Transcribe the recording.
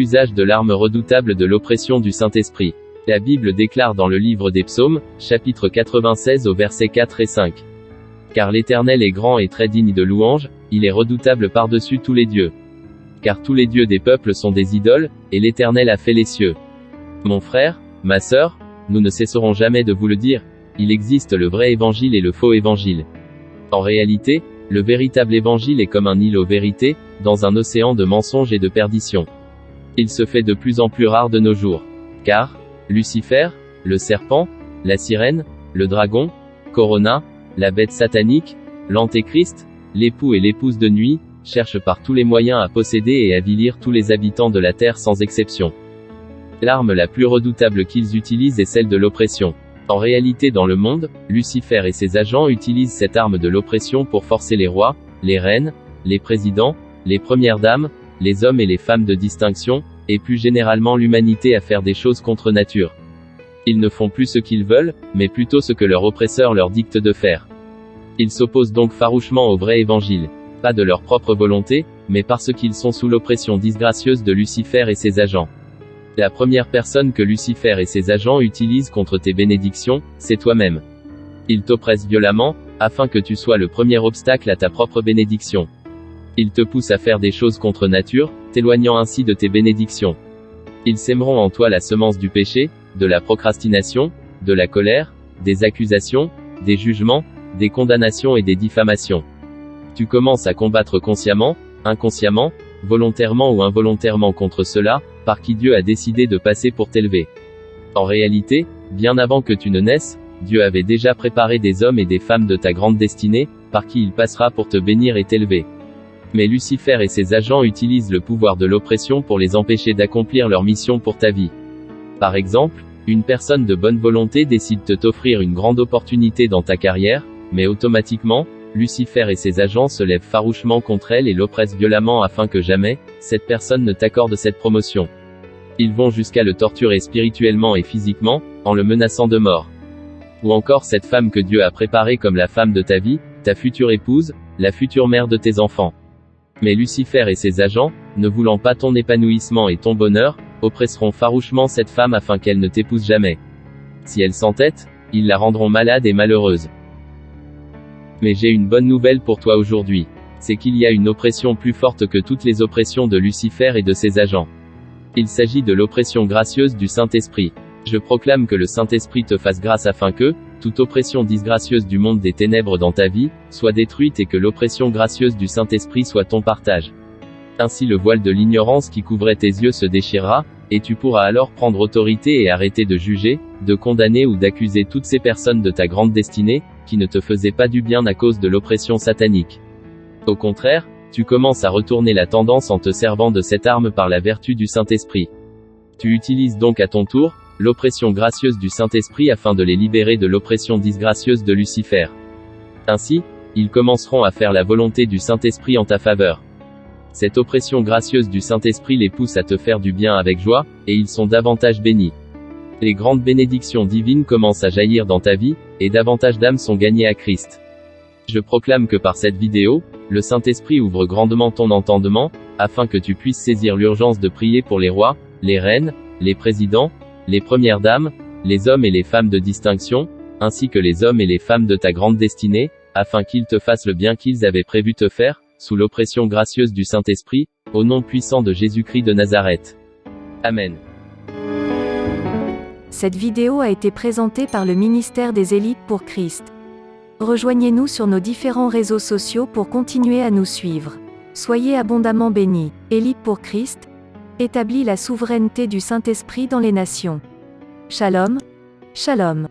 l'usage de l'arme redoutable de l'oppression du Saint-Esprit. La Bible déclare dans le livre des Psaumes, chapitre 96 au verset 4 et 5. Car l'Éternel est grand et très digne de louange, il est redoutable par-dessus tous les dieux. Car tous les dieux des peuples sont des idoles, et l'Éternel a fait les cieux. Mon frère, ma sœur, nous ne cesserons jamais de vous le dire, il existe le vrai évangile et le faux évangile. En réalité, le véritable évangile est comme un îlot vérité, dans un océan de mensonges et de perdition. Il se fait de plus en plus rare de nos jours. Car, Lucifer, le serpent, la sirène, le dragon, Corona, la bête satanique, l'antéchrist, l'époux et l'épouse de nuit, cherchent par tous les moyens à posséder et avilir tous les habitants de la terre sans exception. L'arme la plus redoutable qu'ils utilisent est celle de l'oppression. En réalité dans le monde, Lucifer et ses agents utilisent cette arme de l'oppression pour forcer les rois, les reines, les présidents, les premières dames, les hommes et les femmes de distinction, et plus généralement l'humanité à faire des choses contre nature. Ils ne font plus ce qu'ils veulent, mais plutôt ce que leur oppresseur leur dicte de faire. Ils s'opposent donc farouchement au vrai évangile, pas de leur propre volonté, mais parce qu'ils sont sous l'oppression disgracieuse de Lucifer et ses agents. La première personne que Lucifer et ses agents utilisent contre tes bénédictions, c'est toi-même. Ils t'oppressent violemment, afin que tu sois le premier obstacle à ta propre bénédiction. Ils te poussent à faire des choses contre nature, t'éloignant ainsi de tes bénédictions. Ils sèmeront en toi la semence du péché, de la procrastination, de la colère, des accusations, des jugements, des condamnations et des diffamations. Tu commences à combattre consciemment, inconsciemment, volontairement ou involontairement contre cela, par qui Dieu a décidé de passer pour t'élever. En réalité, bien avant que tu ne naisses, Dieu avait déjà préparé des hommes et des femmes de ta grande destinée, par qui il passera pour te bénir et t'élever. Mais Lucifer et ses agents utilisent le pouvoir de l'oppression pour les empêcher d'accomplir leur mission pour ta vie. Par exemple, une personne de bonne volonté décide de t'offrir une grande opportunité dans ta carrière, mais automatiquement, Lucifer et ses agents se lèvent farouchement contre elle et l'oppressent violemment afin que jamais, cette personne ne t'accorde cette promotion. Ils vont jusqu'à le torturer spirituellement et physiquement, en le menaçant de mort. Ou encore cette femme que Dieu a préparée comme la femme de ta vie, ta future épouse, la future mère de tes enfants. Mais Lucifer et ses agents, ne voulant pas ton épanouissement et ton bonheur, oppresseront farouchement cette femme afin qu'elle ne t'épouse jamais. Si elle s'entête, ils la rendront malade et malheureuse. Mais j'ai une bonne nouvelle pour toi aujourd'hui. C'est qu'il y a une oppression plus forte que toutes les oppressions de Lucifer et de ses agents. Il s'agit de l'oppression gracieuse du Saint-Esprit. Je proclame que le Saint-Esprit te fasse grâce afin que, toute oppression disgracieuse du monde des ténèbres dans ta vie, soit détruite et que l'oppression gracieuse du Saint-Esprit soit ton partage. Ainsi le voile de l'ignorance qui couvrait tes yeux se déchirera, et tu pourras alors prendre autorité et arrêter de juger, de condamner ou d'accuser toutes ces personnes de ta grande destinée, qui ne te faisaient pas du bien à cause de l'oppression satanique. Au contraire, tu commences à retourner la tendance en te servant de cette arme par la vertu du Saint-Esprit. Tu utilises donc à ton tour, l'oppression gracieuse du Saint-Esprit afin de les libérer de l'oppression disgracieuse de Lucifer. Ainsi, ils commenceront à faire la volonté du Saint-Esprit en ta faveur. Cette oppression gracieuse du Saint-Esprit les pousse à te faire du bien avec joie, et ils sont davantage bénis. Les grandes bénédictions divines commencent à jaillir dans ta vie, et davantage d'âmes sont gagnées à Christ. Je proclame que par cette vidéo, le Saint-Esprit ouvre grandement ton entendement, afin que tu puisses saisir l'urgence de prier pour les rois, les reines, les présidents, les premières dames, les hommes et les femmes de distinction, ainsi que les hommes et les femmes de ta grande destinée, afin qu'ils te fassent le bien qu'ils avaient prévu te faire, sous l'oppression gracieuse du Saint-Esprit, au nom puissant de Jésus-Christ de Nazareth. Amen. Cette vidéo a été présentée par le ministère des Élites pour Christ. Rejoignez-nous sur nos différents réseaux sociaux pour continuer à nous suivre. Soyez abondamment bénis. Élites pour Christ établit la souveraineté du Saint-Esprit dans les nations. Shalom. Shalom.